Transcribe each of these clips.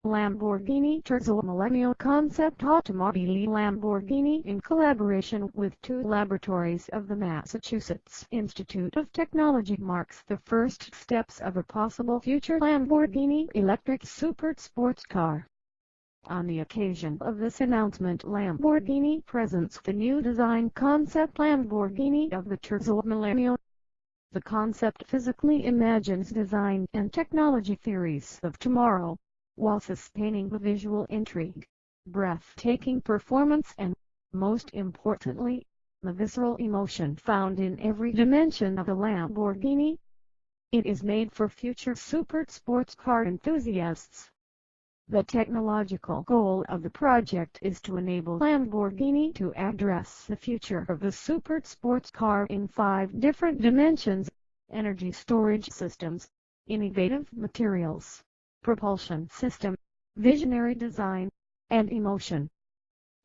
Lamborghini Terzo Millennio concept Automobili Lamborghini in collaboration with two laboratories of the Massachusetts Institute of Technology marks the first steps of a possible future Lamborghini electric super sports car. On the occasion of this announcement, Lamborghini presents the new design concept Lamborghini of the Terzo Millennio. The concept physically imagines design and technology theories of tomorrow, while sustaining the visual intrigue, breathtaking performance and, most importantly, the visceral emotion found in every dimension of the Lamborghini. It is made for future super sports car enthusiasts. The technological goal of the project is to enable Lamborghini to address the future of the super sports car in 5 different dimensions: energy storage systems, innovative materials, propulsion system, visionary design, and emotion.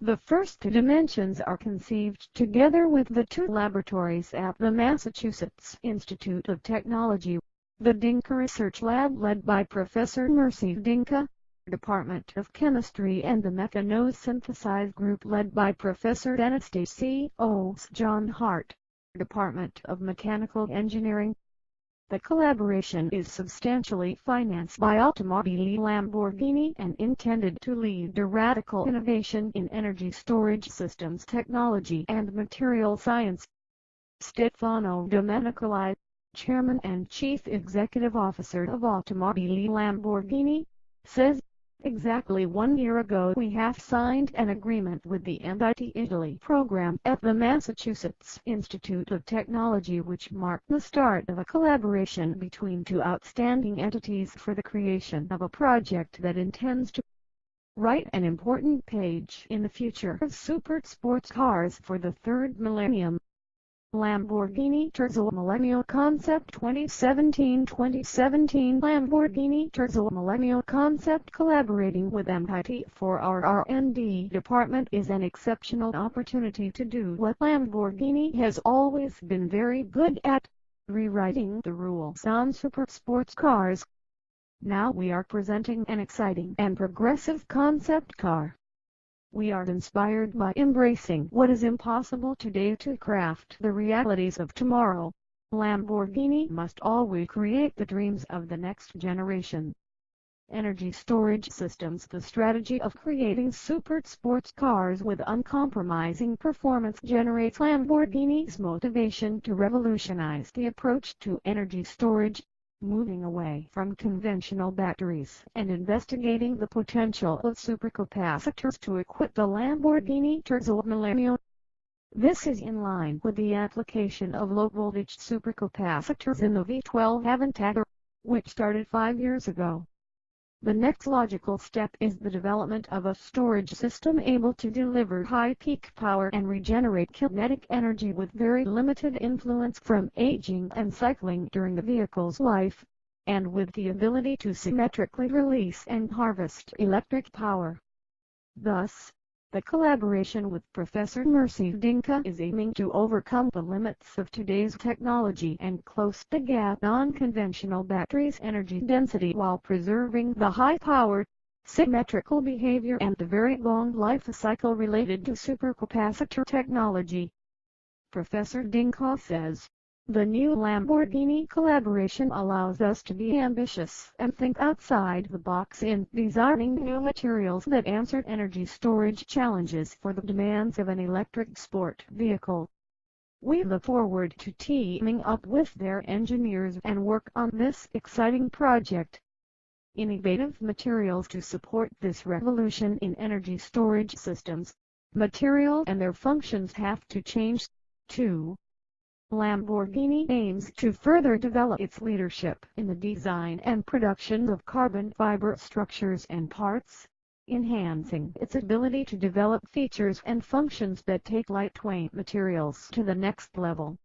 The first 2 dimensions are conceived together with the 2 laboratories at the Massachusetts Institute of Technology, the Dinca Research Lab led by Professor Mircea Dinca, Department of Chemistry, and the Mechanosynthesis Group led by Professor Anastasios John Hart, Department of Mechanical Engineering. The collaboration is substantially financed by Automobili Lamborghini and intended to lead a radical innovation in energy storage systems technology and material science. Stefano Domenicali, Chairman and Chief Executive Officer of Automobili Lamborghini, says, "Exactly 1 year ago we have signed an agreement with the MIT Italy program at the Massachusetts Institute of Technology, which marked the start of a collaboration between 2 outstanding entities for the creation of a project that intends to write an important page in the future of super sports cars for the 3rd millennium." Lamborghini Terzo Millennio Concept 2017 Lamborghini Terzo Millennio Concept collaborating with MIT for our R&D department is an exceptional opportunity to do what Lamborghini has always been very good at: rewriting the rules on super sports cars. Now we are presenting an exciting and progressive concept car. We are inspired by embracing what is impossible today to craft the realities of tomorrow. Lamborghini must always create the dreams of the next generation. Energy storage systems. The strategy of creating super sports cars with uncompromising performance generates Lamborghini's motivation to revolutionize the approach to energy storage, moving away from conventional batteries and investigating the potential of supercapacitors to equip the Lamborghini Terzo Millennio. This is in line with the application of low-voltage supercapacitors in the V12 Aventador, which started 5 years ago. The next logical step is the development of a storage system able to deliver high peak power and regenerate kinetic energy with very limited influence from aging and cycling during the vehicle's life, and with the ability to symmetrically release and harvest electric power. Thus, the collaboration with Professor Mircea Dinca is aiming to overcome the limits of today's technology and close the gap on conventional batteries' energy density while preserving the high power, symmetrical behavior and the very long life cycle related to supercapacitor technology. Professor Dinca says, "The new Lamborghini collaboration allows us to be ambitious and think outside the box in designing new materials that answer energy storage challenges for the demands of an electric sport vehicle." We look forward to teaming up with their engineers and work on this exciting project. Innovative materials to support this revolution in energy storage systems. Materials and their functions have to change, too. Lamborghini aims to further develop its leadership in the design and production of carbon fiber structures and parts, enhancing its ability to develop features and functions that take lightweight materials to the next level.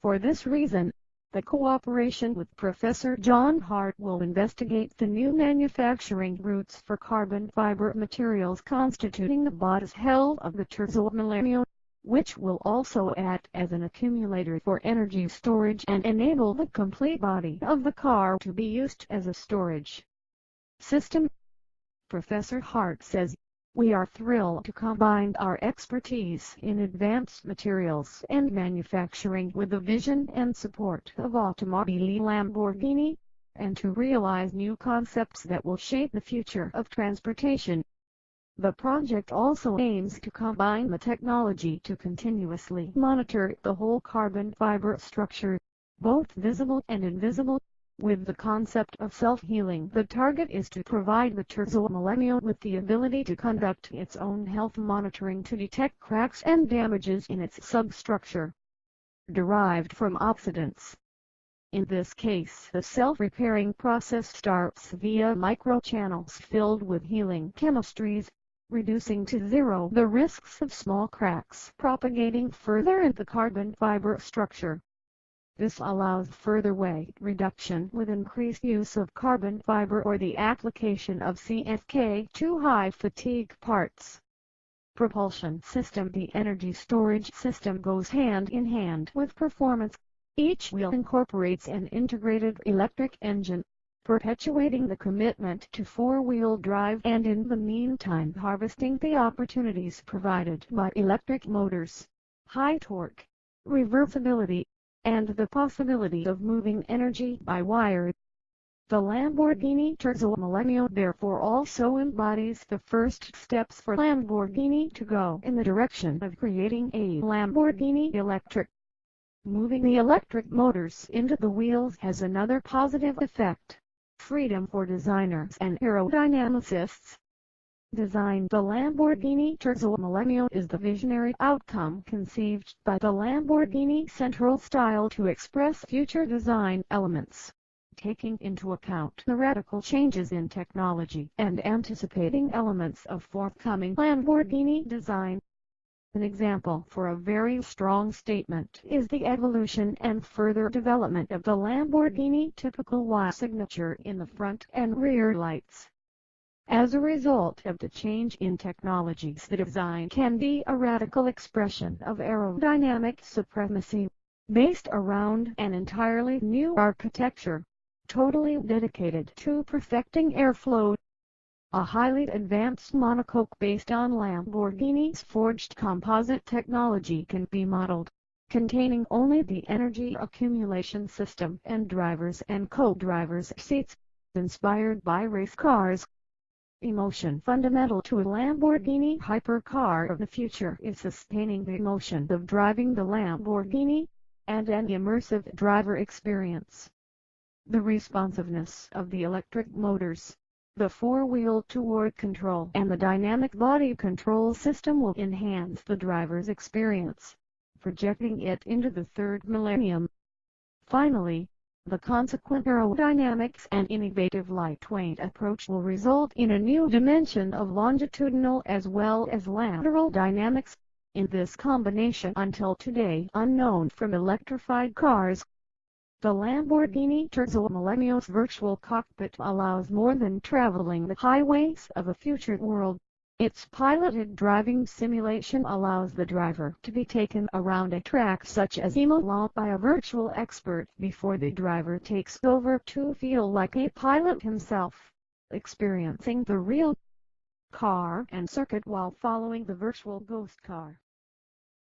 For this reason, the cooperation with Professor John Hart will investigate the new manufacturing routes for carbon fiber materials constituting the bodies held of the Terzo Millennio, which will also act as an accumulator for energy storage and enable the complete body of the car to be used as a storage system. Professor Hart says, "We are thrilled to combine our expertise in advanced materials and manufacturing with the vision and support of Automobili Lamborghini, and to realize new concepts that will shape the future of transportation." The project also aims to combine the technology to continuously monitor the whole carbon fiber structure, both visible and invisible, with the concept of self-healing. The target is to provide the Terzo Millennio with the ability to conduct its own health monitoring to detect cracks and damages in its substructure, derived from oxidants. In this case, the self-repairing process starts via microchannels filled with healing chemistries, reducing to zero the risks of small cracks propagating further in the carbon fiber structure. This allows further weight reduction with increased use of carbon fiber or the application of CFK to high-fatigue parts. Propulsion system. The energy storage system goes hand in hand with performance. Each wheel incorporates an integrated electric engine, perpetuating the commitment to four-wheel drive and in the meantime harvesting the opportunities provided by electric motors, high torque, reversibility, and the possibility of moving energy by wire. The Lamborghini Terzo Millennio therefore also embodies the first steps for Lamborghini to go in the direction of creating a Lamborghini electric. Moving the electric motors into the wheels has another positive effect: freedom for designers and aerodynamicists. Design. The Lamborghini Terzo Millennio is the visionary outcome conceived by the Lamborghini Central Style to express future design elements, taking into account the radical changes in technology and anticipating elements of forthcoming Lamborghini design. An example for a very strong statement is the evolution and further development of the Lamborghini typical Y signature in the front and rear lights. As a result of the change in technologies, the design can be a radical expression of aerodynamic supremacy, based around an entirely new architecture, totally dedicated to perfecting airflow. A highly advanced monocoque based on Lamborghini's forged composite technology can be modeled, containing only the energy accumulation system and drivers and co-drivers seats, inspired by race cars. Emotion. Fundamental to a Lamborghini hypercar of the future is sustaining the emotion of driving the Lamborghini, and an immersive driver experience. The responsiveness of the electric motors, the four-wheel toward control and the dynamic body control system will enhance the driver's experience, projecting it into the third millennium. Finally, the consequent aerodynamics and innovative lightweight approach will result in a new dimension of longitudinal as well as lateral dynamics, in this combination until today unknown from electrified cars. The Lamborghini Terzo Millennio's virtual cockpit allows more than traveling the highways of a future world. Its piloted driving simulation allows the driver to be taken around a track such as Imola by a virtual expert before the driver takes over to feel like a pilot himself, experiencing the real car and circuit while following the virtual ghost car.